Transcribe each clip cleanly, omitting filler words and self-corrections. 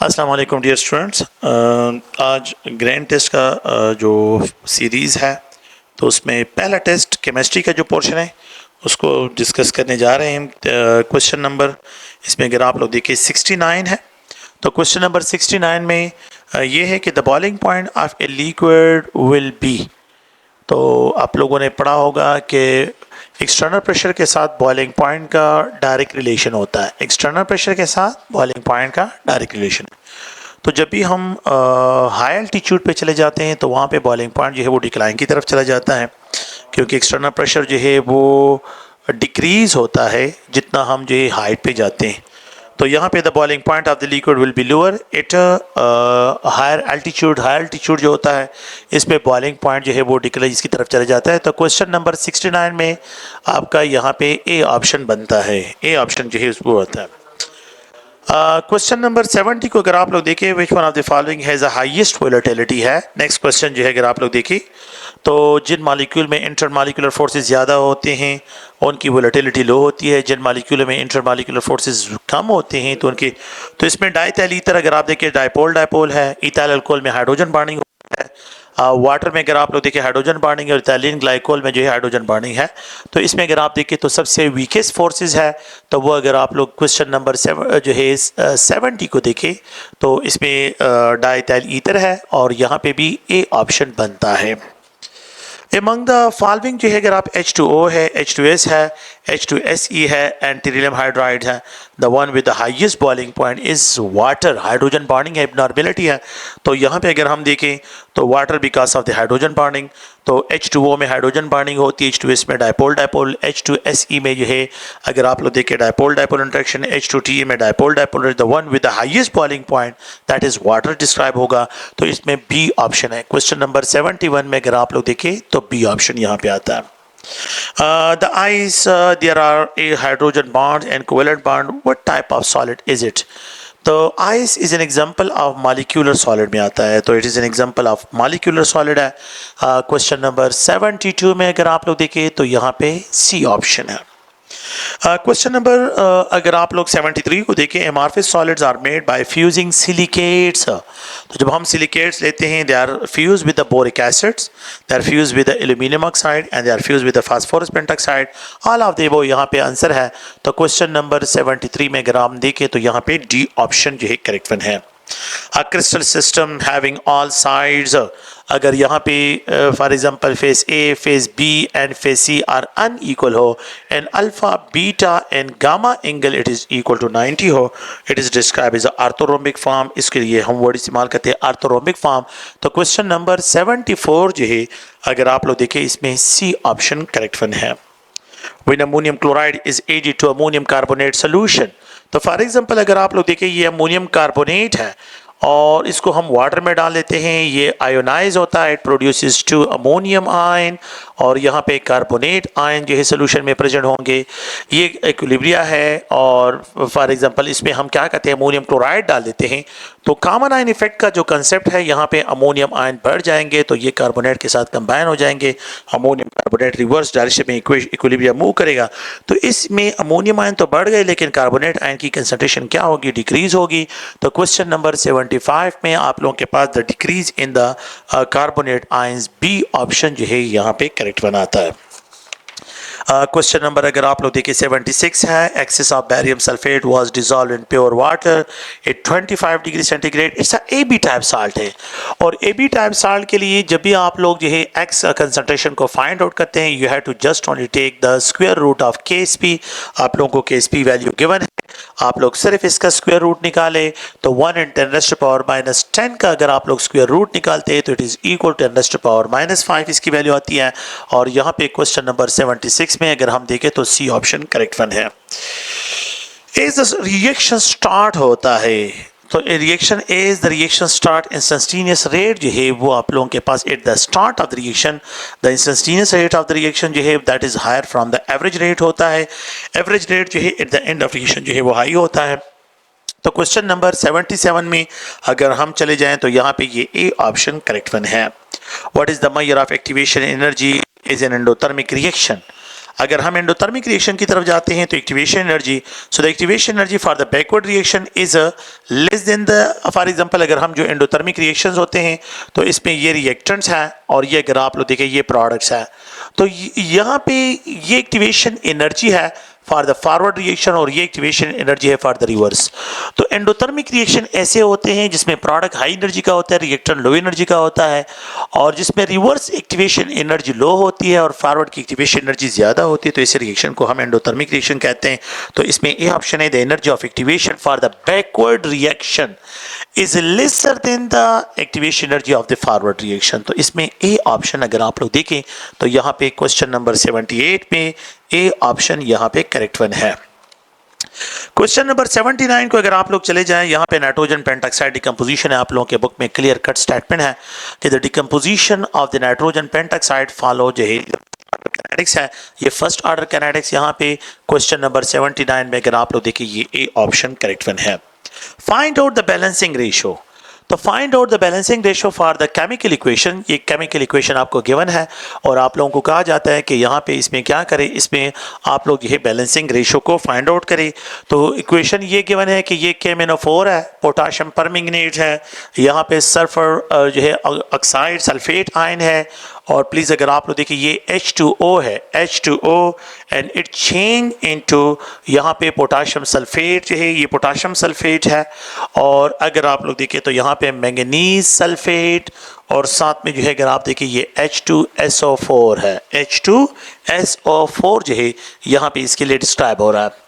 अस्सलाम वालेकुम dear students. आज ग्रैंड टेस्ट का जो सीरीज़ है तो उसमें पहला टेस्ट केमिस्ट्री का जो पोर्शन है उसको डिस्कस करने जा रहे हैं। क्वेश्चन नंबर इसमें अगर आप लोग देखिए 69 है। तो क्वेश्चन नंबर 69 में ये है कि the boiling point of a liquid will B. तो आप लोगों ने पढ़ा होगा कि एक्सटर्नल प्रेशर के साथ बॉइलिंग पॉइंट का डायरेक्ट रिलेशन होता है। एक्सटर्नल प्रेशर के साथ बॉइलिंग पॉइंट का डायरेक्ट रिलेशन। तो जब भी हम हाई एल्टीट्यूड पे चले जाते हैं तो वहाँ पे बॉइलिंग पॉइंट जो है वो डिक्लाइन की तरफ चला जाता है, क्योंकि एक्सटर्नल प्रेशर जो है वो डिक्रीज़ होता है जितना हम जो है हाइट पे जाते हैं। तो यहाँ पे the boiling point of the liquid will be lower at higher altitude. Higher altitude जो होता है इसमें बॉइलिंग पॉइंट जो है वो डिक्रीज की तरफ चला जाता है। तो क्वेश्चन नंबर 69 में आपका यहाँ पे ए ऑप्शन बनता है। ए ऑप्शन जो है वो होता है। क्वेश्चन नंबर 70 को अगर आप लोग देखें, विच one of the following has the highest volatility है। नेक्स्ट क्वेश्चन जो है अगर आप लोग देखें तो जिन मॉलिक्यूल में इंटरमॉलिक्यूलर फोर्सेस ज़्यादा होते हैं उनकी वोलेटिलिटी लो होती है, जिन मॉलिक्यूल में इंटरमॉलिक्यूलर फोर्सेस कम होते हैं तो उनकी, तो इसमें डाइथाइल ईथर अगर आप देखें डाइपोल डाइपोल है, इथाइल अल्कोहल में हाइड्रोजन बॉन्डिंग है, वाटर में अगर आप लोग देखें हाइड्रोजन बॉन्डिंग और इथाइलिन ग्लाइकोल में जो है हाइड्रोजन बॉन्डिंग है। तो इसमें अगर आप देखें तो सबसे वीकेस्ट फोर्सेस है तो वो अगर आप लोग क्वेश्चन नंबर 7 जो है 70 को देखें तो इसमें डाइथाइल ईथर है और यहाँ पे भी ए ऑप्शन बनता है। Among the following जो है अगर आप H2O है, H2S है, H2SE है एंड टेरिलियम हाइड्राइड है, the one with the highest boiling point is water। Hydrogen bonding है, एबनॉर्मेलिटी है। तो यहाँ पे अगर हम देखें तो water because of the hydrogen bonding. तो H2O में हाइड्रोजन बॉन्डिंग होती है, H2S में डाइपोल डाइपोल, H2SE में जो है अगर आप लोग देखें डाइपोल डाइपोल इंटरेक्शन, H2TE में dipole dipole, the one with the highest boiling point that is water describe होगा। तो इसमें बी ऑप्शन है। क्वेश्चन नंबर 71 में अगर आप लोग देखें तो बी ऑप्शन यहाँ पे आता है। The ice, there are a hydrogen bond and covalent bond. What type of solid is it? तो ice is an example of molecular solid में आता है, तो it is an example of molecular solid है। क्वेश्चन नंबर 72 में अगर आप लोग देखें तो यहाँ पे सी ऑप्शन है। क्वेश्चन नंबर अगर आप लोग 73 को देखें, amorphous solids are made by fusing silicates. तो जब हम सिलिकेट्स लेते हैं they are fuse with the boric acids, they are fuse with the aluminium oxide and they are fuse with the phosphorus pentoxide. All of they वो यहाँ पे answer है। तो क्वेश्चन नंबर 73 में अगर हम देखें तो यहाँ पे डी ऑप्शन जो है करेक्ट वन है। A crystal system having all sides, अगर यहाँ पे for example face A, face B and face C are unequal हो and alpha beta and gamma angle it is equal to 90 हो, it is describe as orthorhombic form. इसके लिए हम word इस्तेमाल करते हैं आर्थोरोम्बिक फॉर्म। तो क्वेश्चन नंबर 74 जो है अगर आप लोग देखें इसमें सी ऑप्शन करेक्ट वन है। When ammonium chloride is added to ammonium carbonate solution, तो फॉर एग्जाम्पल अगर आप लोग देखें ये अमोनियम कार्बोनेट है और इसको हम वाटर में डाल देते हैं, ये आयोनाइज होता है, इट प्रोड्यूसेस 2 अमोनियम आयन और यहाँ पे कार्बोनेट आयन जो है सोल्यूशन में प्रेजेंट होंगे। ये इक्विलिब्रिया है और फॉर एग्जांपल इसमें हम क्या करते हैं अमोनियम क्लोराइड डाल देते हैं। तो कॉमन आयन इफेक्ट का जो कंसेप्ट है यहाँ पे अमोनियम आयन बढ़ जाएंगे तो ये कार्बोनेट के साथ कंबाइन हो जाएंगे, अमोनियम कार्बोनेट रिवर्स डायरेक्शन में इक्विलिब्रिया मूव करेगा। तो इसमें अमोनियम आयन तो बढ़ गए लेकिन कार्बोनेट आयन की कंसंट्रेशन क्या होगी, डिक्रीज होगी। तो क्वेश्चन नंबर 75 में आप लोगों के पास the decrease in the carbonate ions B option जो है यहाँ पे करेक्ट बनाता है। क्वेश्चन नंबर अगर आप लोग देखिए 76 है, excess of barium sulphate was dissolved in pure water at 25 degree centigrade. It's a AB type salt है और एबी टाइप साल्ट के लिए जब भी आप लोग जो है एक्स कंसंट्रेशन को फाइंड आउट करते हैं you have to just only take the square root of KSP। आप लोगों को KSP वैल्यू गिवन है, आप लोग सिर्फ इसका स्क्वायर रूट निकाले तो 1 × 10⁻⁻10 का अगर आप लोग स्क्वायर रूट निकालते हैं तो इट इज इक्वल टू 10⁻⁻5 इसकी वैल्यू आती है। और यहाँ पे क्वेश्चन नंबर 76 में अगर हम देखें तो सी ऑप्शन करेक्ट वन है। एज द रिएक्शन स्टार्ट होता है तो reaction as the reaction start, instantaneous rate जो है वो आप लोगों के पास at the start of the reaction, the instantaneous rate of the reaction जो है that is higher from the average rate होता है। एवरेज रेट जो है at the end of reaction जो है वो हाई होता है। तो क्वेश्चन नंबर 77 में अगर हम चले जाएं तो यहाँ पे ये ए ऑप्शन करेक्ट वन है। What is the measure of activation energy is an endothermic reaction. अगर हम एंडोथर्मिक रिएक्शन की तरफ जाते हैं तो activation energy, so the activation energy for the backward reaction is less than the, for example अगर हम जो एंडोथर्मिक रिएक्शंस होते हैं तो इसमें ये रिएक्टेंट्स हैं और ये अगर आप लोग देखें ये प्रोडक्ट्स हैं, तो यहाँ पे ये एक्टिवेशन एनर्जी है फॉर द फॉरवर्ड रिएक्शन और ये एक्टिवेशन एनर्जी है फॉर द रिवर्स। तो एंडोथर्मिक रिएक्शन ऐसे होते हैं जिसमें प्रोडक्ट हाई एनर्जी का होता है, रिएक्टेंट लो एनर्जी का होता है, और जिसमें रिवर्स एक्टिवेशन एनर्जी लो होती है और फॉरवर्ड की एक्टिवेशन एनर्जी ज़्यादा होती है, तो इस रिएक्शन को हम एंडोथर्मिक रिएक्शन कहते हैं। तो इसमें ए ऑप्शन है, the energy of activation for the backward reaction is lesser than the activation energy of the forward reaction. तो इसमें ए ऑप्शन अगर आप लोग देखें तो यहाँ पे क्वेश्चन नंबर 78 में ए ऑप्शन यहाँ पे करेक्ट वन है। क्वेश्चन नंबर 79 को अगर आप लोग चले जाएं, यहाँ पे नाइट्रोजन पेंटॉक्साइड डिकम्पोजिशन है, आप लोगों के बुक में क्लियर कट स्टेटमेंट है कि the decomposition of the nitrogen pentoxide follow जो है कैनेटिक्स है, ये फर्स्ट ऑर्डर कैनेटिक्स यहाँ पे क्वेश्चन नंबर 79 में अगर आप लोग देखिए ये ए ऑप्शन करेक्ट वन है। Find out the balancing ratio, तो find out the balancing ratio for the chemical equation, ये केमिकल इक्वेशन आपको गिवन है और आप लोगों को कहा जाता है कि यहाँ पे इसमें क्या करें, इसमें आप लोग ये बैलेंसिंग रेशियो को फाइंड आउट करें। तो इक्वेशन ये गिवन है कि ये KMnO4 है, पोटाशियम परमैंगनेट है, यहाँ पे सल्फर जो है ऑक्साइड सल्फेट आयन है, और प्लीज़ अगर आप लोग देखिए ये H2O है, H2O and it change into यहाँ पे पोटाशियम सल्फेट जो है ये पोटाशियम सल्फेट है, और अगर आप लोग देखिए तो यहाँ पे मैंगनीज सल्फेट, और साथ में जो है अगर आप देखिए ये H2SO4 है, H2SO4 जो है यहाँ पे इसके लिए डिस्क्राइब हो रहा है।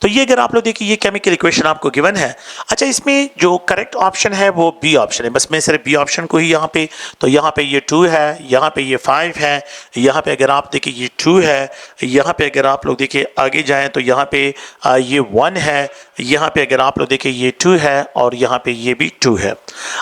तो ये अगर आप लोग देखिए ये केमिकल इक्वेशन आपको गिवन है। अच्छा, इसमें जो करेक्ट ऑप्शन है वो बी ऑप्शन है, बस मैं सिर्फ बी ऑप्शन को ही यहाँ पे, तो यहाँ पे ये 2 है, यहाँ पे ये 5 है, यहाँ पे अगर आप देखिए ये 2 है, यहाँ पे अगर आप लोग देखिए आगे जाएं तो यहाँ पे ये 1 है, यहाँ पे अगर आप लोग देखिए ये 2 है, और यहाँ पे ये भी 2 है।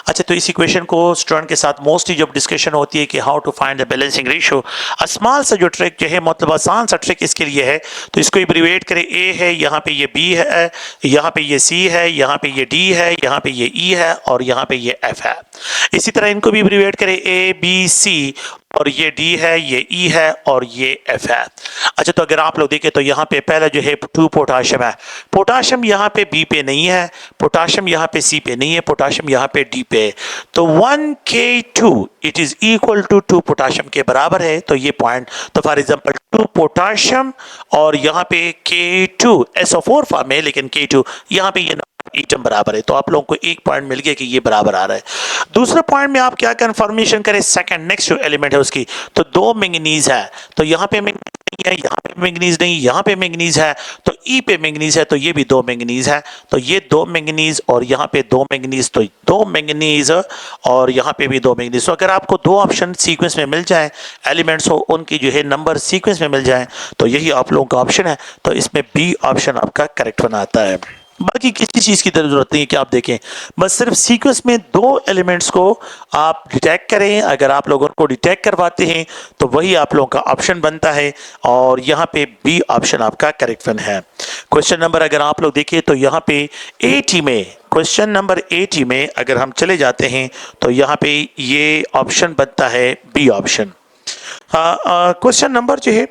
अच्छा, तो इस इक्वेशन को स्टूडेंट के साथ मोस्टली जब डिस्कशन होती है कि how to find the balancing ratio, small सा जो ट्रिक जो है, मतलब आसान सा ट्रिक इसके लिए है, तो इसको एब्रीवेट करें, ए है, यहाँ पे ये बी है, यहाँ पे ये सी है, यहाँ पे ये डी है, यहाँ पे ये ई है, और यहाँ पे ये एफ है। इसी तरह इनको भी एब्रीवेट करें, ए बी सी, और ये डी है, ये ई है, और ये एफ है। अच्छा, तो अगर आप लोग देखें तो यहाँ पे पहला जो है 2 पोटाशियम है, पोटाशियम यहाँ पे बी पे नहीं है, पोटाशियम यहाँ पे सी पे नहीं है, पोटाशियम यहाँ पे डी पे है, तो 1K2 it is equal to 2 potassium के बराबर है। तो ये पॉइंट, तो फॉर एग्जांपल 2 पोटाशियम और यहाँ पे K2 SO4 फॉर्म है, लेकिन K2 यहाँ पे ये एटम बराबर है, तो आप लोगों को एक पॉइंट मिल गया कि ये बराबर आ रहा है। दूसरे पॉइंट में आप क्या कंफर्मेशन करें, सेकंड नेक्स्ट जो एलिमेंट है उसकी, तो 2 मैंगनीज है, तो यहाँ पे मैंगनीज है, यहाँ पे मैंगनीज नहीं, यहाँ पे मैंगनीज है, तो ई पे मैंगनीज है, तो ये भी 2 मैंगनीज है, तो ये 2 मैंगनीज और यहाँ पे 2 मैंगनीज, तो 2 मैंगनीज और यहाँ पे भी 2 मैंगनीज। तो अगर आपको 2 ऑप्शन सीक्वेंस में मिल जाए, एलिमेंट्स हो उनकी जो है नंबर सीक्वेंस में मिल जाए, तो यही आप लोगों का ऑप्शन है। तो इसमें बी ऑप्शन आपका करेक्ट बनाता है। बाकी किसी चीज़ की जरूरत नहीं है कि आप देखें, बस सिर्फ सीक्वेंस में 2 एलिमेंट्स को आप डिटेक्ट करें। अगर आप लोगों को डिटेक्ट करवाते हैं तो वही आप लोगों का ऑप्शन बनता है, और यहाँ पे बी ऑप्शन आपका करेक्ट वन है। क्वेश्चन नंबर अगर आप लोग देखें तो यहाँ पे 80 में, क्वेश्चन नंबर 80 में अगर हम चले जाते हैं तो यहाँ पे ये ऑप्शन बनता है बी ऑप्शन। क्वेश्चन नंबर जो है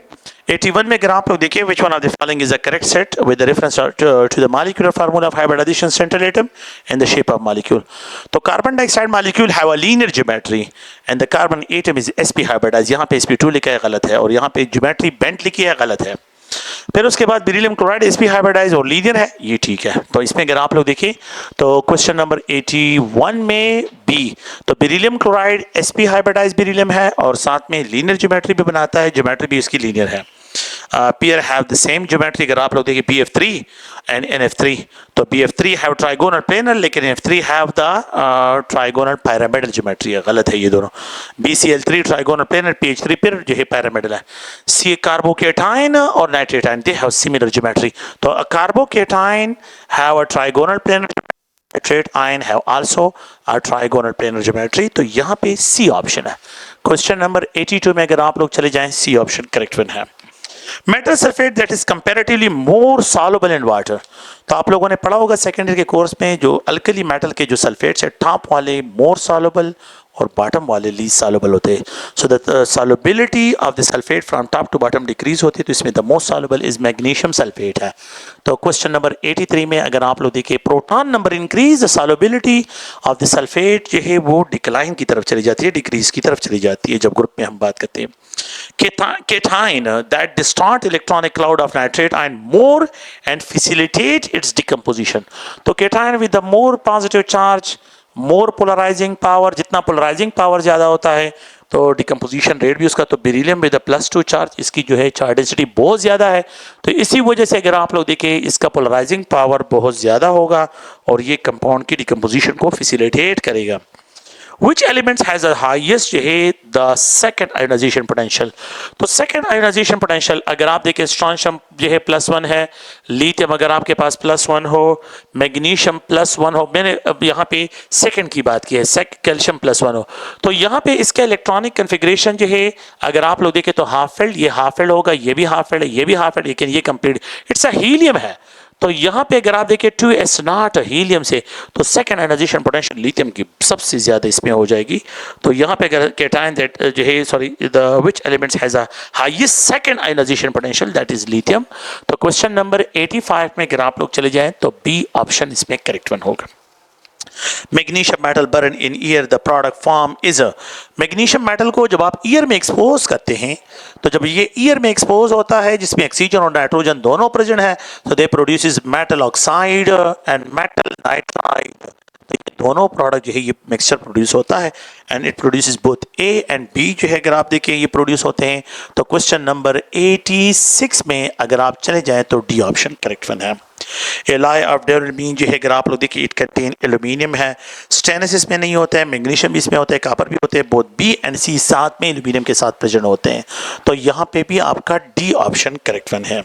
81 में अगर आप लोग देखिए, which one of the following is the correct set with the reference to the molecular formula of hybridization central atom and the shape of molecule। तो carbon dioxide molecule have a linear geometry and the carbon atom is sp hybridized। यहाँ पे sp2 लिखा है गलत है, और यहाँ पे ज्योमेट्री बेंट लिखी है गलत है। फिर उसके बाद बेरिलियम क्लोराइड sp हाइब्रिडाइज और लीनियर है, ये ठीक है। तो इसमें अगर आप लोग देखें तो क्वेश्चन नंबर 81 में बी, तो beryllium chloride sp hybridise beryllium है और साथ में लीनियर ज्योमेट्री भी बनाता है, ज्योमेट्री भी इसकी लीनियर है। Pair have the same geometry. अगर आप लोग देखिए BF3 एंड NF3, तो BF3 हैव ट्राइगोनल प्लेनर, लेकिन NF3 have the trigonal pyramidal geometry है, गलत है ये दोनों। BCl3 ट्राइगोनल प्लेनर, PH3 फिर जो है पिरामिडल है। सी कार्बोकेटाइन और नाइट्रेटाइन दे हैव सिमिलर ज्योमेट्री, तो carbocation have a trigonal planar, nitrate ion have also a trigonal planar geometry. तो यहाँ पे सी ऑप्शन है। क्वेश्चन नंबर 82 में अगर आप लोग चले जाएं, सी ऑप्शन करेक्ट वन है। Metal sulphate that is comparatively more soluble in water, तो आप लोगों ने पढ़ा होगा सेकेंडरी के कोर्स में, जो अल्कली मेटल के जो सल्फेट्स है टॉप वाले मोर सॉल्युबल और बॉटम वाले लीस्ट सॉल्युबल होते हैं। So the solubility of the sulphate from top to bottom decrease होती है, तो इसमें the most soluble is magnesium sulphate है। तो क्वेश्चन नंबर 83 में अगर आप लोग देखिए proton number increase, the solubility of the sulphate जो है वो डिक्लाइन की तरफ चली जाती है, डिक्रीज की तरफ चली जाती है जब ग्रुप में हम बात करते हैं। Cation that distort electronic cloud of nitrate ion more and facilitate its decomposition. तो cation with the more positive charge, more polarizing power, जितना polarizing power ज़्यादा होता है तो डिकम्पोजिशन रेट भी उसका, तो बेरिलियम विद +2 चार्ज, इसकी जो है चार्ज डेंसिटी बहुत ज़्यादा है, तो इसी वजह से अगर आप लोग देखें इसका पोलराइजिंग पावर बहुत ज़्यादा होगा और ये कंपाउंड की डिकम्पोजिशन को फैसिलिटेट करेगा। Which elements has the highest जो है the second ionization potential? तो second ionization potential अगर आप देखें स्ट्रॉन्शियम जो है +1 है, लिथियम अगर आपके पास +1 हो, मैग्नीशियम +1 हो, मैंने अब यहाँ पे सेकंड की बात की है, कैल्शियम +1 हो, तो यहाँ पे इसका इलेक्ट्रॉनिक कन्फिग्रेशन जो है अगर आप लोग देखें तो हाफ फील्ड, ये हाफ फील्ड होगा, ये भी हाफ फील्ड है, ये भी हाफ फील्ड, लेकिन ये कंप्लीट इट्स अ हीलियम है। तो यहाँ पे अगर आप देखें 2s नॉट हीलियम से, तो सेकंड आयनाइजेशन पोटेंशियल लिथियम की सबसे ज्यादा इसमें हो जाएगी। तो यहाँ पे अगर कैटायन दैट जो है sorry the which elements has a highest second ionisation potential that is lithium. तो क्वेश्चन नंबर 85 में अगर आप लोग चले जाएं तो बी ऑप्शन इसमें करेक्ट वन होगा। Magnesium metal burn in air, the product form is a, magnesium metal को जब आप ईयर में एक्सपोज करते हैं तो जब ये ईयर में एक्सपोज होता है जिसमें ऑक्सीजन और नाइट्रोजन दोनों प्रेजेंट है, तो दे produces metal oxide and metal nitride. तो ये दोनों प्रोडक्ट जो है ये मिक्सचर प्रोड्यूस होता है and it produces both A and B जो है अगर आप देखें ये प्रोड्यूस होते हैं। तो क्वेश्चन नंबर 86 में अगर आप चले जाएं तो डी ऑप्शन करेक्ट वन है। एलाई ऑफ डेवलपमीन जो है अगर आप लोग देखिए इट कंटेन एल्यूमिनियम है, स्टेनस इसमें नहीं होता है, मैग्नीशियम भी इसमें होता है, कॉपर भी होते हैं, बोथ बी एंड सी साथ में एल्यूमिनियम के साथ प्रेजेंट होते हैं। तो यहाँ पे भी आपका डी ऑप्शन करेक्ट वन है।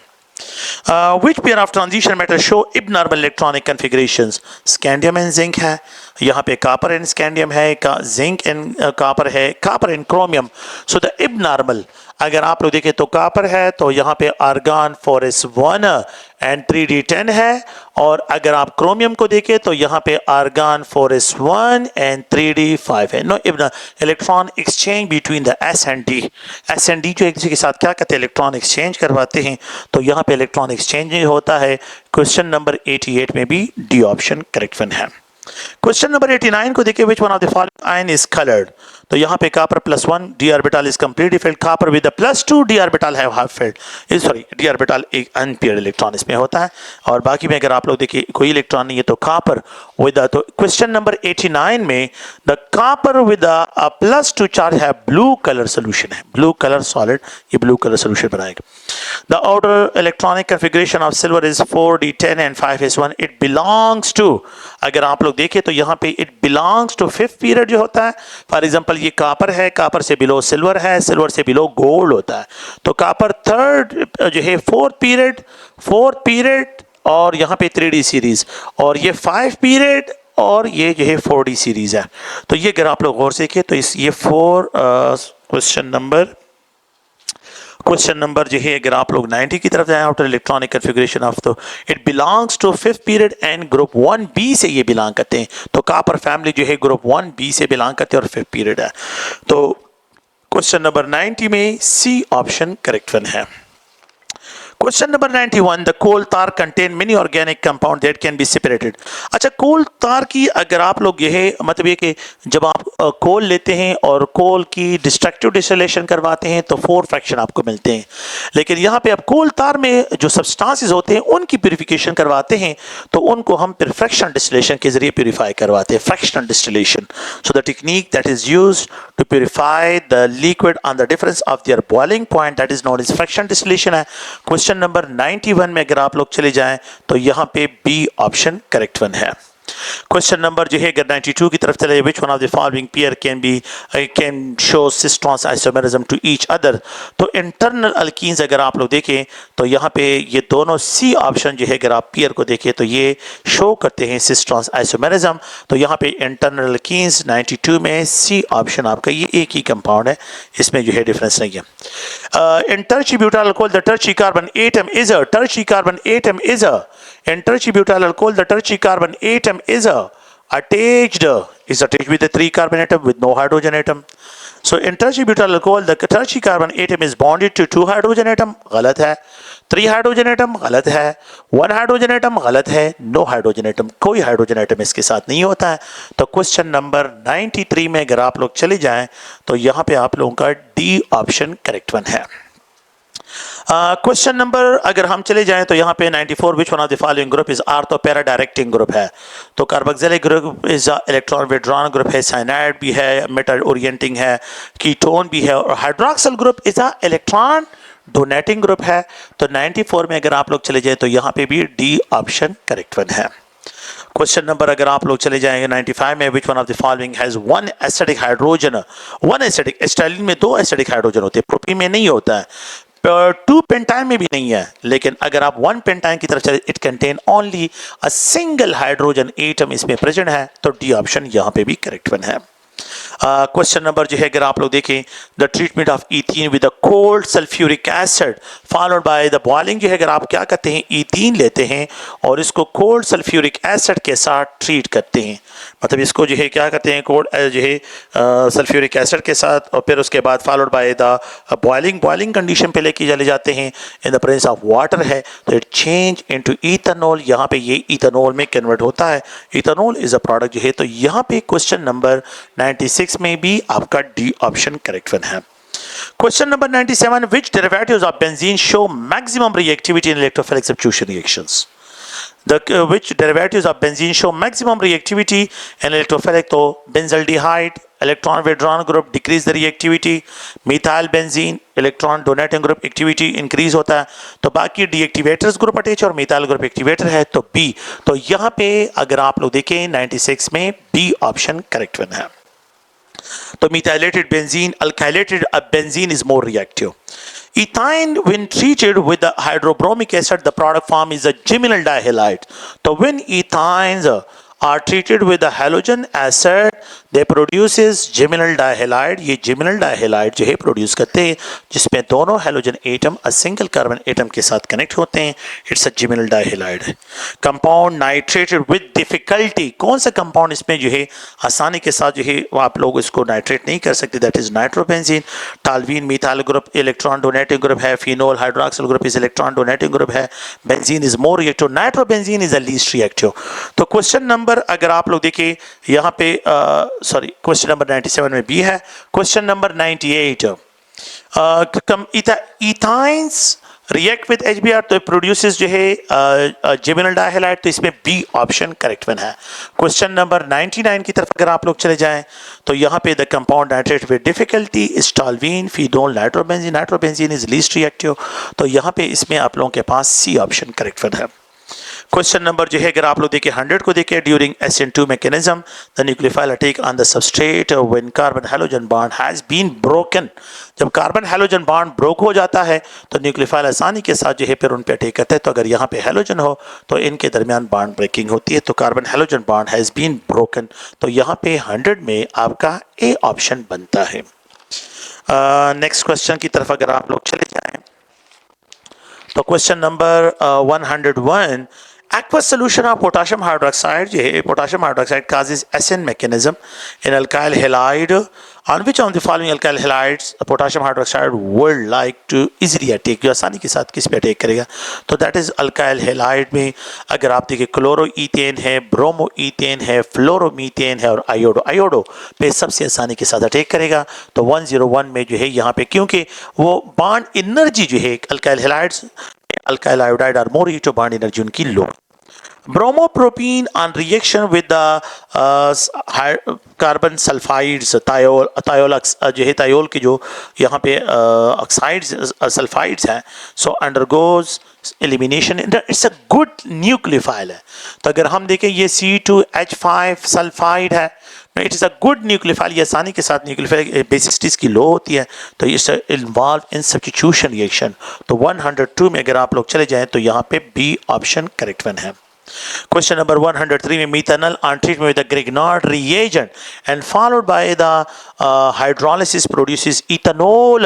Which pair of transition metals show abnormal electronic configurations? Scandium and zinc है, यहाँ पे कॉपर एंड स्कैंडियम है, जिंक एंड कॉपर है, copper and chromium. So the abnormal अगर आप लोग देखें तो कॉपर है तो यहाँ पे आर्गन 4s1 एंड 3d10 है, और अगर आप क्रोमियम को देखें तो यहाँ पे आर्गन 4s1 एंड 3d5 है। No electron exchange between the s and d जो एक दूसरे के साथ क्या करते हैं इलेक्ट्रॉन एक्सचेंज करवाते हैं, तो यहाँ पे इलेक्ट्रॉन एक्सचेंज होता है। क्वेश्चन नंबर 88 में भी डी ऑप्शन करेक्ट वन है। क्वेश्चन नंबर 89 को देखिए which one of the following ion is coloured. तो यहाँ पे copper +1 D orbital is completely filled, copper with +2 D orbital है half filled, sorry D orbital एक अनपेयर्ड इलेक्ट्रॉन इसमें होता है, और बाकी में अगर आप लोग देखिए कोई इलेक्ट्रॉन नहीं है तो कॉपर विद, तो क्वेश्चन नंबर 89 में the copper with a +2 charge है ब्लू कलर सोल्यूशन है, ब्लू कलर सॉलिड, ये ब्लू कलर सोल्यूशन बनाएगा। The order electronic configuration of silver is 4d10 and 5s1, it belongs to, अगर आप लोग देखें तो यहाँ पे it belongs to 5th period जो होता है। फॉर एग्जांपल ये कॉपर है, कॉपर से बिलो सिल्वर है, सिल्वर से बिलो गोल्ड होता है, तो कॉपर 3rd जो है 4th पीरियड और यहाँ पे 3d सीरीज, और ये 5 पीरियड और ये जो है 4d सीरीज है। तो ये अगर आप लोग गौर से देखें तो इस ये 4 क्वेश्चन नंबर जो है अगर आप लोग 90 की तरफ जाएं, आउटर इलेक्ट्रॉनिक कन्फिगरेशन ऑफ, तो it belongs to 5th period and group 1b से ये बिलोंग करते हैं, तो कॉपर फैमिली जो है ग्रुप 1b से बिलोंग करते हैं और 5th पीरियड है। तो क्वेश्चन नंबर 90 में सी ऑप्शन करेक्ट वन है। क्वेश्चन नंबर 91 द कोल तार contain many organic compound that can be separated. अच्छा, कोल तार की अगर आप लोग ये है मतलब ये कि जब आप कोल लेते हैं और कोल की डिस्ट्रक्टिव डिस्टिलेशन करवाते हैं तो 4 फ्रैक्शन आपको मिलते हैं, लेकिन यहाँ पे अब कोल तार में जो सब्सटेंसेस होते हैं उनकी प्यूरिफिकेशन करवाते हैं तो उनको हम फिर फ्रैक्शनल डिस्टिलेशन के जरिए प्यूरिफाई करवाते हैं, fractional distillation. So the technique that is used to purify the liquid on the difference of their boiling point that is known as fractional distillation है। क्वेश्चन नंबर 91 में अगर आप लोग चले जाएं तो यहां पे बी ऑप्शन करेक्ट वन है। क्वेश्चन नंबर जो है अगर 92 की तरफ चले, which one of the following pair can show cis trans isomerism to each other. तो इंटरनल अल्कीन्स अगर आप लोग देखें तो यहाँ पे ये दोनों सी ऑप्शन जो है अगर आप पेयर को देखें तो ये शो करते हैं सिस ट्रांस आइसोमेरिज्म। तो यहाँ पे इंटरनल अल्कीन्स 92 में सी ऑप्शन आपका ये एक ही कंपाउंड है, इसमें जो है डिफरेंस नहीं है। In tertiary butyl alcohol the tertiary carbon atom is a in tertiary butyl alcohol the tertiary carbon atom is a Attached is attached with a 3 carbon atom with no hydrogen atom. So in tertiary butyl alcohol, the tertiary carbon atom is bonded to 2 hydrogen atom. गलत है. 3 hydrogen atom गलत है. 1 hydrogen atom गलत है. No hydrogen atom, कोई hydrogen atom इसके साथ नहीं होता है. तो क्वेश्चन नंबर 93 में अगर आप लोग चले जाएं तो यहाँ पे आप लोगों का डी ऑप्शन करेक्ट वन है. क्वेश्चन नंबर अगर हम चले जाएं तो यहाँ पे 94 विच one of the following group is ortho para directing group है. तो carboxylic group is electron withdrawn group है, साइनाइड भी है, मेटल ओरिएंटिंग है, कीटोन भी है, और hydroxyl group is a electron donating group है. तो 94 में अगर आप लोग चले जाएं तो यहाँ पे भी डी ऑप्शन करेक्ट वन है. क्वेश्चन नंबर अगर आप लोग चले जाएंगे 95 में विच one of the following has one acidic hydrogen. One acidic, एस्टाइलिन में 2 एसिडिक हाइड्रोजन होते हैं, प्रोपीन में नहीं होता है, 2 पेंटाइन में भी नहीं है. लेकिन अगर आप 1 पेंटाइन की तरफ चले, it contain only a single hydrogen atom इसमें प्रेजेंट है. तो डी ऑप्शन यहाँ पे भी करेक्ट वन है. क्वेश्चन नंबर जो है अगर आप लोग देखें, the treatment of ethene with the cold sulphuric acid followed by the boiling, जो है अगर आप क्या करते हैं, ईथीन लेते हैं और इसको कोल्ड सल्फ्यूरिक एसिड के साथ ट्रीट करते हैं. मतलब इसको जो है क्या करते हैं, कोल्ड जो है सल्फ्यूरिक एसिड के साथ, और फिर उसके बाद followed by the boiling condition पे लेके चले जाते हैं. In the presence of water है तो इट चेंज इनटू इथेनॉल. यहाँ पे ये इथेनॉल में कन्वर्ट होता है. इथेनॉल इज अ प्रोडक्ट जो है. तो यहाँ पे क्वेश्चन नंबर 96 में भी आपका डी ऑप्शन करेक्ट वन है. Question number 97, which derivatives of benzene show maximum reactivity in electrophilic substitution reactions? Which derivatives of benzene show maximum reactivity in electrophilic? तो benzaldehyde, electron withdrawal group decrease the reactivity. methyl benzene, electron donating group activity increase होता है. तो बाकी deactivators group attach और methyl group activator है तो B. तो यहाँ पे अगर आप लोग देखें 96 में B ऑप्शन करेक्ट वन है. तो methylated benzene, alkylated benzene is more reactive. Ethyne, when treated with the hydrobromic acid, the product form is a geminal dihalide. So when ethynes are treated with the halogen acid, they produces geminal dihalide. ये geminal dihalide जो है produce करते हैं जिसमें दोनों halogen atom a single carbon atom के साथ connect होते हैं. It's a geminal dihalide. Compound नाइट्रेटेड with difficulty, कौन सा कंपाउंड इसमें जो है आसानी के साथ जो है आप लोग इसको नाइट्रेट नहीं कर सकते, that is nitrobenzene. Toluene methyl group electron donating group है. Phenol hydroxyl group is electron donating group है. Benzene is more reactive. Nitrobenzene is a least reactive. तो क्वेश्चन नंबर अगर आप लोग देखिए यहाँ पे सॉरी क्वेश्चन नंबर 97 में बी है. Question number 98, ethynes react with HBr तो प्रोड्यूसेस जो है जेमिनल डाइहैलाइड. तो इसमें बी ऑप्शन करेक्ट वन है. क्वेश्चन नंबर 99 की तरफ अगर आप लोग चले जाएं तो यहाँ पे the compound nitrate with difficulty is toluene phenol nitrobenzene. Nitrobenzene is least reactive. तो यहाँ पे इसमें आप लोगों के पास सी ऑप्शन करेक्ट वन है. क्वेश्चन नंबर जो है अगर आप लोग देखिए 100 को देखिए, during SN2 mechanism the nucleophile attack on the substrate when carbon halogen bond has been broken. जब कार्बन हैलोजन बॉन्ड ब्रोक हो जाता है तो न्यूक्लियोफाइल आसानी के साथ जो है फिर उन पे अटैक करता है. तो अगर यहाँ पे हैलोजन हो तो इनके दरमियान बॉन्ड ब्रेकिंग होती है. तो carbon halogen bond has been broken. तो यहाँ पे 100 में आपका ए ऑप्शन बनता है. नेक्स्ट क्वेश्चन की तरफ अगर आप लोग चले जाएं तो question number 101, aqueous solution of potassium hydroxide जो है potassium hydroxide causes SN mechanism in alkyl halide. On which of the following alkyl halides potassium hydroxide would like to easily attack? जो आसानी के साथ किस पे अटैक करेगा? तो that is alkyl halide में अगर आप देखिए क्लोरो ईथेन है, ब्रोमो ईथेन है, फ्लोरोमीथेन है और आयोडो पे सबसे आसानी के साथ अटैक करेगा. तो 101 में जो है यहाँ पे क्योंकि वो बॉन्ड एनर्जी जो है alkyl halides alkyl iodide और मोर ईटो बॉन्ड एनर्जी उनकी लो. Bromopropene on reaction with the carbon sulphides थायोलक्स जो है थायोल की जो यहाँ पे ऑक्साइड्स सल्फाइड्स हैं. So undergoes elimination. It's a good nucleophile है. तो अगर हम देखें ये C2H5 सल्फाइड है, it is a good nucleophile. ये आसानी के साथ न्यूक्लियोफाइल बेसिसिटीज की लो होती है. तो ये इन्वॉल्व इन सब्स्टिट्यूशन रिएक्शन. तो 102 में अगर आप लोग चले जाएं तो यहाँ पे बी ऑप्शन करेक्ट वन है. Question number 103 में methanol on treatment with the Grignard reagent and followed by the hydrolysis produces ethanol.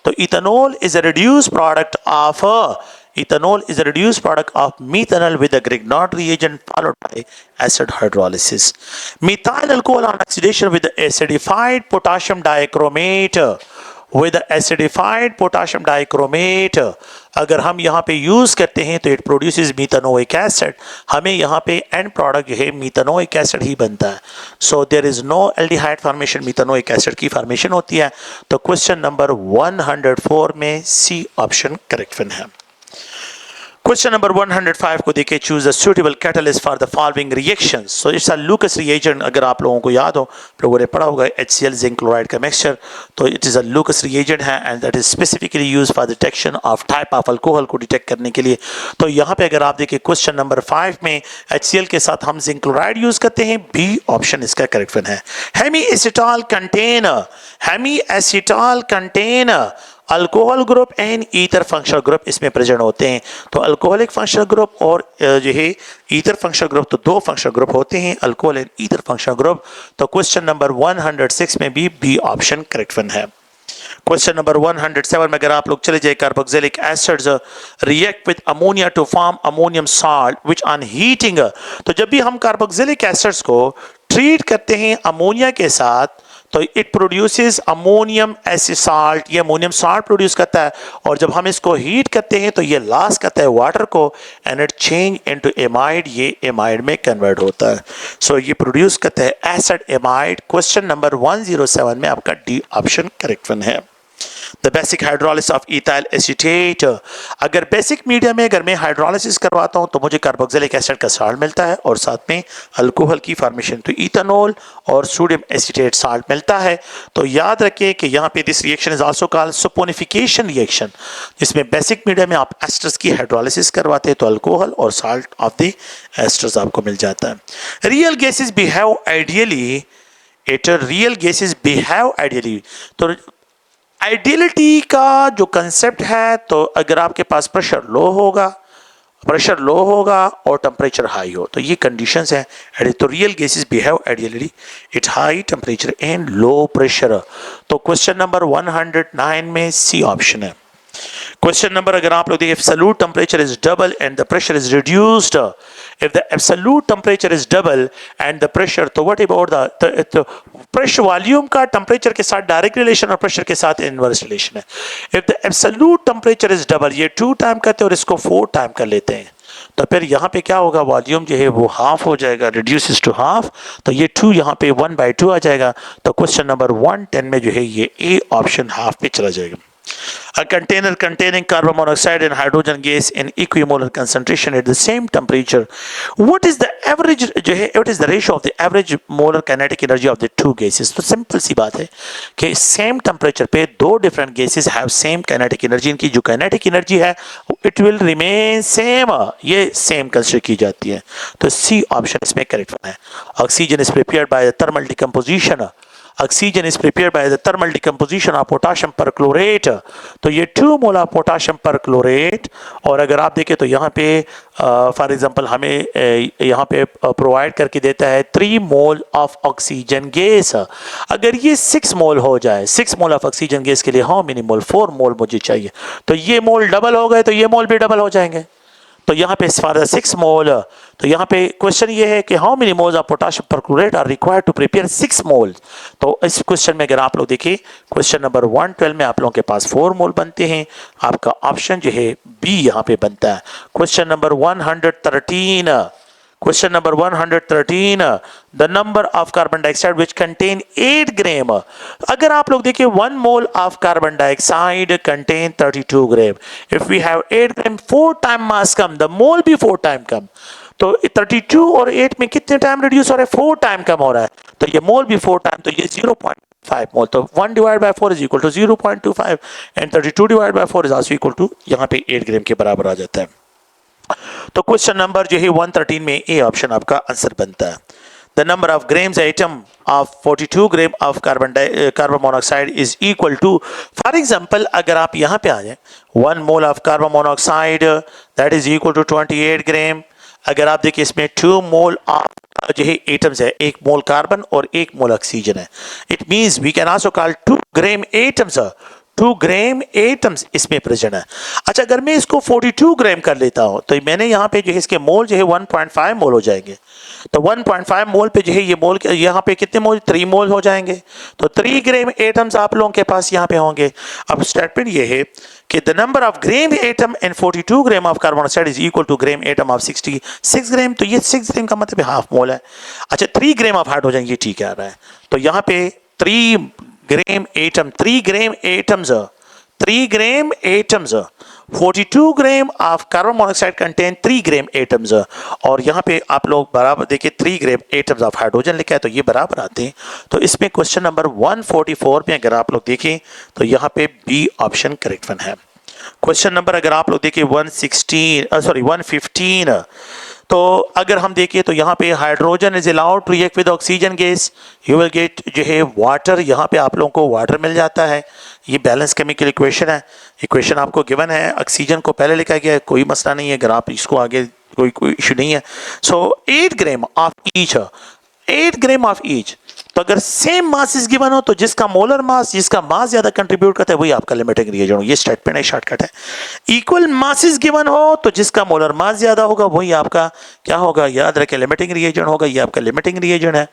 तो ethanol is a reduced product of Ethanol is a reduced product of methanol with a Grignard reagent followed by acid hydrolysis. Methyl alcohol on oxidation with the acidified potassium dichromate with acidified potassium dichromate अगर हम यहाँ पे use करते हैं तो it produces methanoic acid, हमें यहाँ पे एंड प्रोडक्ट जो है मीथेनोइक एसिड ही बनता है. So there is no aldehyde formation, methanoic acid की फॉर्मेशन होती है. तो क्वेश्चन नंबर 104 में सी ऑप्शन करेक्ट है. Question number 105 को देखिए, choose a suitable catalyst for the following reactions. So it's a Lucas reagent. अगर आप लोगों को याद हो, लोगों ने पढ़ा होगा HCl जिंक क्लोराइड का मिक्सचर, तो it is a Lucas reagent है and that is specifically used for detection of type of alcohol को डिटेक्ट करने के लिए. तो यहाँ पे अगर आप देखिए क्वेश्चन नंबर 5 में HCl के साथ हम जिंक क्लोराइड यूज करते हैं, बी ऑप्शन इसका करेक्ट वन है. Hemiacetal contain alcohol group and ether functional group इसमें प्रेजेंट होते हैं. तो अल्कोहलिक फंक्शनल ग्रुप और जो है ईथर फंक्शनल ग्रुप, तो दो फंक्शनल ग्रुप होते हैं, alcohol and ether functional group. तो क्वेश्चन नंबर 106 में भी बी ऑप्शन करेक्ट वन है. क्वेश्चन नंबर 107 में अगर आप लोग चले जाए, carboxylic acids react with ammonia to form ammonium salt which on heating. तो जब भी हम कार्बोक्सिलिक एसिड्स को ट्रीट करते हैं अमोनिया के साथ तो it produces ammonium acid salt, ये अमोनियम साल्ट प्रोड्यूस करता है. और जब हम इसको हीट करते हैं तो ये लॉस करता है वाटर को and it change into amide, ये एमाइड में कन्वर्ट होता है. सो ये प्रोड्यूस करता है एसिड एमाइड. क्वेश्चन नंबर 107 में आपका डी ऑप्शन करेक्ट वन है. The basic hydrolysis of ethyl acetate. अगर बेसिक मीडिया में अगर मैं हाइड्रोलिसिस करवाता हूँ तो मुझे कार्बोक्सिलिक एसिड का साल्ट मिलता है और साथ में अल्कोहल की फॉर्मेशन, तो इथेनॉल और सोडियम एसीटेट साल्ट मिलता है. तो याद रखिए कि यहाँ पे this reaction is also called saponification reaction, जिसमें बेसिक मीडिया में आप एस्टर्स की हाइड्रोलिसिस करवाते हैं तो अल्कोहल और साल्ट ऑफ द एस्टर्स आपको मिल जाता है. Real gases behave ideally, real gases behave ideally. तो आइडियलिटी का जो कंसेप्ट है, तो अगर आपके पास प्रेशर लो होगा और टेम्परेचर हाई हो, तो ये कंडीशंस हैं. तो real gases behave ideally it high temperature and low pressure. तो क्वेश्चन नंबर 109 में सी ऑप्शन है. क्वेश्चन नंबर अगर आप लोग देखिए, absolute temperature is double and the pressure is reduced. If the absolute temperature is double and the pressure, तो what about the pressure volume का temperature के साथ डायरेक्ट रिलेशन और प्रेशर के साथ इनवर्स रिलेशन है. If the absolute temperature is double, ये 2 time करते हैं और इसको 4 टाइम कर लेते हैं, तो फिर यहाँ पे क्या होगा, वॉल्यूम जो है वो हाफ हो जाएगा, रिड्यूसेस टू हाफ. तो ये 2 यहाँ पे 1/2 आ जाएगा. तो क्वेश्चन नंबर 110 में जो है ये ए ऑप्शन हाफ पे चला जाएगा. A container containing carbon monoxide and hydrogen gas in equimolar concentration at the same temperature. What is the average जो है, what is the ratio of the average molar kinetic energy of the two gases? तो simple सी बात है कि same temperature पे दो different gases have same kinetic energy. इनकी जो काइनेटिक एनर्जी है इट विल रिमेन सेम, ये सेम कंसिडर की जाती है. तो सी ऑप्शन इसमें करेक्ट है. Oxygen is prepared by the thermal decomposition. Oxygen is prepared by the thermal decomposition of potassium perchlorate. तो ये 2 मोल ऑफ पोटाशियम परक्लोरेट. और अगर आप देखें तो यहाँ पे फॉर एग्जांपल हमें यहाँ पे प्रोवाइड करके देता है 3 मोल ऑफ ऑक्सीजन गैस. अगर ये 6 मोल हो जाए, 6 मोल ऑफ ऑक्सीजन गैस के लिए हाउ मेनी मोल, 4 मोल मुझे चाहिए. तो ये मोल डबल हो गए तो ये मोल भी डबल हो जाएंगे. तो यहाँ पे फॉर 6 मोल, तो यहाँ पे क्वेश्चन ये है कि how many moles of potassium perchlorate are required to prepare 6 mole. तो इस क्वेश्चन में अगर आप लोग देखिए क्वेश्चन नंबर 112 में आप लोगों के पास 4 मोल बनते हैं. आपका ऑप्शन जो है बी यहाँ पे बनता है. Question number 113, Question number 113, the number of carbon dioxide which contain 8 gram. अगर आप लोग देखिए 1 mole of carbon dioxide contain 32 gram. If we have 8 gram, 4 time mass come, the mole भी 4 time कम. तो 32 और 8 में कितने टाइम रिड्यूस हो रहा है, 4 टाइम कम हो रहा है. तो ये मोल भी 4 टाइम, तो ये 0.5 मोल. तो 1 divided by 4 is equal to 0.25 and 32 divided by 4 is also equal to यहाँ पे 8 ग्राम के बराबर आ जाता है. तो क्वेश्चन नंबर जो है 113 में ए ऑप्शन आपका आंसर बनता है. The number of grams atom of 42 gram of carbon monoxide is equal to, for example अगर आप यहाँ पे आ जाए 1 mole of carbon monoxide that is equal to 28 gram. अगर आप देखिए इसमें 2 मोल ऑफ जो है एटम्स है, 1 मोल कार्बन और 1 मोल ऑक्सीजन है. It means we can also call 2 gram atoms 2 gram atoms इसमें प्रेजेंट है। अच्छा, अगर मैं इसको 42 ग्राम कर लेता हूं तो मैंने यहाँ पे जो है इसके मोल जो है 1.5 मोल हो जाएंगे। तो 1.5 मोल पे जो है ये मोल यहाँ पे कितने मोल, 3 मोल हो जाएंगे। तो 3 ग्राम एटम्स आप लोगों के पास यहाँ पे होंगे। अब स्टेटमेंट ये है कि the number of gram atom in 42 gram of carbon dioxide is equal to gram atom of 66 gram. तो ये 6 ग्राम का मतलब हाफ मोल है। अच्छा, 3 ग्राम ऑफ हाइड्रोजन, ये ठीक आ रहा है। तो यहाँ पे 3 gram atom, 3 gram atoms, 3 gram atoms, 42 gram of carbon monoxide contain 3 gram atoms. और यहाँ पे आप लोग बराबर देखिए 3 ग्राम एटम्स ऑफ हाइड्रोजन लिखा है, तो ये बराबर आते हैं। तो इसमें क्वेश्चन नंबर 144 में अगर आप लोग देखें तो यहाँ पे बी ऑप्शन करेक्ट वन है। क्वेश्चन नंबर अगर आप लोग देखिए 115, तो अगर हम देखिए तो यहाँ पे hydrogen is allowed to react with oxygen gas, you will get जो है वाटर। यहाँ पे आप लोगों को वाटर मिल जाता है। ये बैलेंस केमिकल इक्वेशन है। इक्वेशन आपको गिवन है, ऑक्सीजन को पहले लिखा गया है, कोई मसला नहीं है अगर आप इसको आगे कोई इशू नहीं है। सो 8 gram of each, 8 gram of each. तो अगर सेम मास इज गिवन हो तो जिसका मोलर मास, जिसका मास ज्यादा कंट्रीब्यूट करता है वही आपका लिमिटिंग रिएजेंट हो। ये स्टेटमेंट है, शॉर्टकट है। इक्वल मासेस गिवन हो तो जिसका मोलर मास ज्यादा होगा वही आपका क्या होगा, याद रखें लिमिटिंग रिएजेंट होगा। ये आपका लिमिटिंग रिएजेंट है।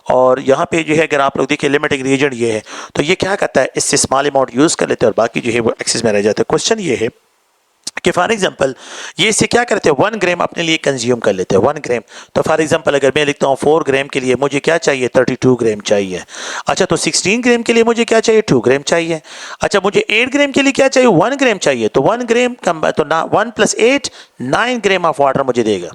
और यहाँ पे जो है अगर आप लोग देखिए लिमिटिंग रिएजेंट ये है, तो ये क्या करता है, इससे स्मॉल अमाउंट यूज कर लेते हैं और बाकी जो है वो एक्सेस में रह जाते हैं। क्वेश्चन ये है कि फॉर एग्जांपल ये इससे क्या करते हैं, 1 ग्राम अपने लिए कंज्यूम कर लेते हैं, 1 ग्राम। तो फॉर एग्जांपल अगर मैं लिखता हूँ 4 ग्राम के लिए मुझे क्या चाहिए, 32 ग्राम चाहिए। अच्छा, तो 16 ग्राम के लिए मुझे क्या चाहिए, 2 ग्राम चाहिए। अच्छा, मुझे 8 ग्राम के लिए क्या चाहिए, 1 ग्राम चाहिए। तो 1 ग्राम कम, तो 1 + 8 9 ग्राम ऑफ वाटर मुझे देगा,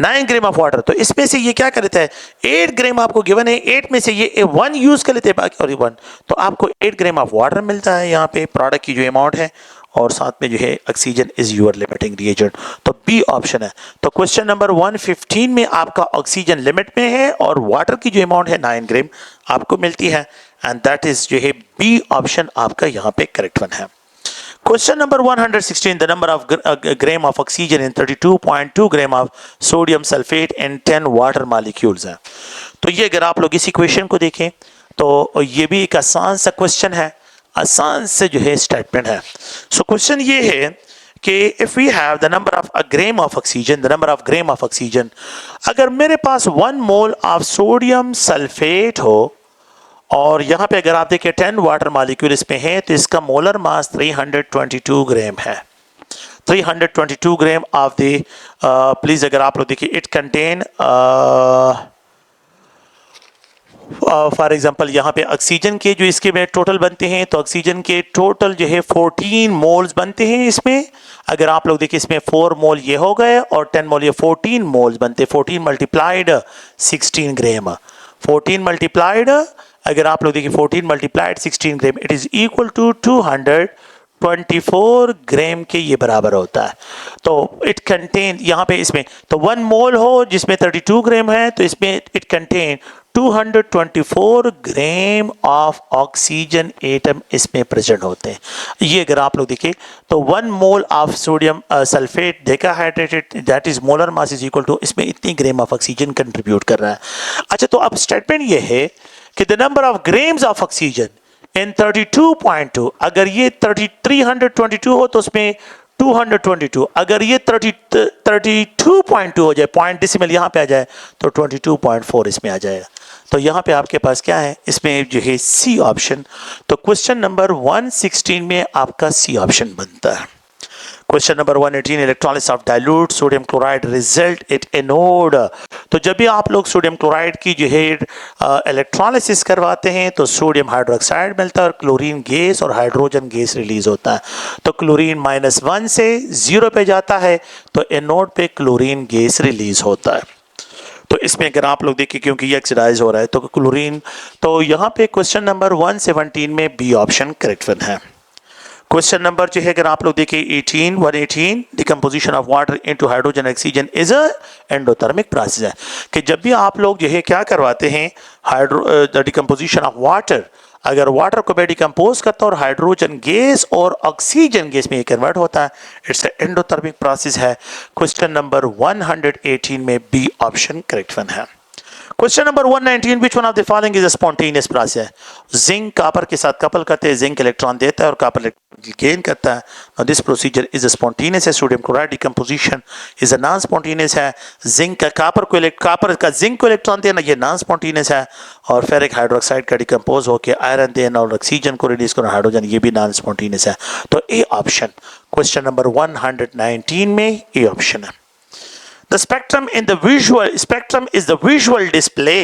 9 ग्राम ऑफ वाटर। तो इसमें से ये क्या करता है, 8 ग्राम आपको गिवन है, 8 में से ये 1 यूज कर लेते हैं बाकी, और 1, तो आपको 8 ग्राम ऑफ वाटर मिलता है यहाँ पे प्रोडक्ट की जो अमाउंट है। और साथ में जो है oxygen is your limiting reagent, तो बी ऑप्शन है। तो क्वेश्चन नंबर 115 में आपका ऑक्सीजन लिमिट में है और वाटर की जो अमाउंट है 9 ग्राम आपको मिलती है, एंड दैट इज जो है बी ऑप्शन आपका यहाँ पे करेक्ट वन है। Question number 116, the number of gram of oxygen in 32.2 gram of sodium sulfate in 10 water molecules है। तो ये अगर आप लोग इस इक्वेशन को देखें तो ये भी एक आसान सा क्वेश्चन है, आसान से जो है स्टेटमेंट है। सो क्वेश्चन ये है कि if we have the number of a gram of oxygen, the number of gram of oxygen, अगर मेरे पास 1 मोल of sodium sulfate हो और यहाँ पे अगर आप देखिए 10 वाटर मॉलिक्यूल इसमें है, तो इसका मोलर मास 322 ग्राम है। 322 ग्राम ऑफ द प्लीज अगर आप लोग देखिए इट कंटेन फॉर एग्जांपल यहाँ पे ऑक्सीजन के जो इसके में टोटल बनते हैं, तो ऑक्सीजन के टोटल जो है 14 मोल्स बनते हैं इसमें। अगर आप लोग देखिए इसमें 4 मोल ये हो गए और 10 मोल, ये 14 मोल्स बनते, 14 मल्टीप्लाइड 16 ग्राम, 14 मल्टीप्लाइड अगर आप लोग देखिए 14 multiplied 16 gram, it is equal to 224 gram के ये बराबर होता है। तो इट कंटेन यहाँ पे इसमें तो 1 मोल हो जिसमें 32 ग्राम है, तो इसमें it contain 224 gram of oxygen atom इसमें प्रेजेंट होते हैं। ये अगर आप लोग देखिए तो 1 mole of sodium sulphate decahydrated that is molar mass is equal to, इसमें इतनी ग्राम ऑफ ऑक्सीजन कंट्रीब्यूट कर रहा है। अच्छा, तो अब स्टेटमेंट ये है कि the number of grams of oxygen in 32.2, अगर ये 322 हो तो उसमें 222, अगर ये 32.2 हो जाए, पॉइंट डेसिमल यहाँ पे आ जाए तो 22.4 इसमें आ जाएगा। तो यहाँ पे आपके पास क्या है, इसमें जो है सी ऑप्शन। तो क्वेश्चन नंबर 116 में आपका सी ऑप्शन बनता है। Question number 118, electrolysis of dilute sodium chloride result at anode. तो जब भी आप लोग सोडियम क्लोराइड की जो है इलेक्ट्रोलिसिस करवाते हैं तो सोडियम हाइड्रोक्साइड मिलता है और क्लोरीन गैस और हाइड्रोजन गैस रिलीज होता है। तो क्लोरीन -1 से 0 पे जाता है तो एनोड पे क्लोरीन गैस रिलीज होता है। तो इसमें अगर आप लोग देखिए क्योंकि ये ऑक्सीडाइज हो रहा है तो क्लोरीन, तो यहाँ पे क्वेश्चन नंबर 117 में बी ऑप्शन करेक्ट वन है। क्वेश्चन नंबर जो है अगर आप लोग देखिए 118 decomposition of water into hydrogen oxygen is a endothermic process है कि जब भी आप लोग जो है क्या करवाते हैं डिकम्पोजिशन ऑफ वाटर, अगर वाटर को मैं डिकम्पोज करता हूँ और हाइड्रोजन गैस और ऑक्सीजन गैस में कन्वर्ट होता है, इट्स एंडोथर्मिक प्रोसेस है। क्वेश्चन नंबर 118 में बी ऑप्शन करेक्ट वन है। Question number 119, which one of the following is a spontaneous process? Zinc copper के साथ कपल करते हैं, जिंक इलेक्ट्रॉन देता है और कॉपर गेन करता है। This procedure is a spontaneous है। Sodium chloride decomposition is a non spontaneous है। जिंक का कॉपर का जिंक को इलेक्ट्रॉन देना ये नॉन स्पॉन्टेनियस है। और फेरिक हाइड्रोक्साइड का डिकम्पोज होकर आयरन देना और ऑक्सीजन को रिलीज करना हाइड्रोजन, ये भी नॉन स्पॉन्टेनियस है। तो ए ऑप्शन क्वेश्चन नंबर 119 में ए ऑप्शन है। The spectrum is the visual display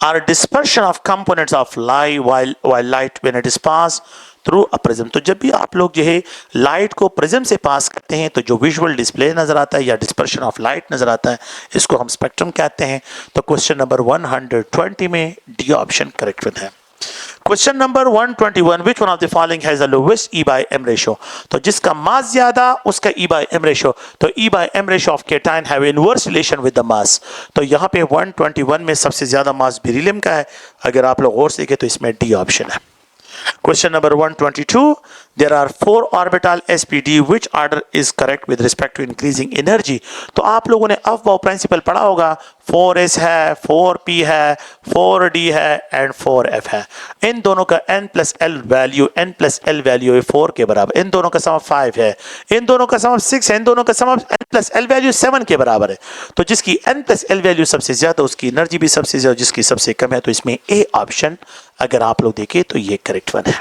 or dispersion of components of light while light when it is passed through a prism। तो जब भी आप लोग जो है लाइट को प्रिज्म से पास करते हैं तो जो विजुअल डिस्प्ले नजर आता है या डिस्पर्शन ऑफ लाइट नजर आता है, इसको हम स्पेक्ट्रम कहते हैं। तो क्वेश्चन नंबर 120 में डी ऑप्शन करेक्ट है। Question number 121, which one of the following has the lowest E by M ratio? तो जिसका मास ज्यादा उसका ई बाय एम रेशियो। तो E by M ratio of cation have inverse relation with the mass. तो यहाँ पे 121 में सबसे ज्यादा मास बेरिलियम का है। अगर आप लोग गौर से देखें तो इसमें डी ऑप्शन है। Question number 122, there are 4 orbital sp_d, which order is correct with respect to increasing energy? तो आप लोगों ने अफबाउ प्रिंसिपल पढ़ा होगा, 4s है, 4p है, 4d है एंड 4f है। इन दोनों का n प्लस एल वैल्यू है 4 के बराबर। इन दोनों का सम 5 है, इन दोनों का सम 6 है, इन दोनों का सम n प्लस एल वैल्यू 7 के बराबर है। तो जिसकी n प्लस एल वैल्यू सबसे ज्यादा उसकी एनर्जी भी सबसे ज्यादा, जिसकी सबसे कम है तो इसमें ए ऑप्शन अगर आप लोग देखें तो ये करेक्ट वन है।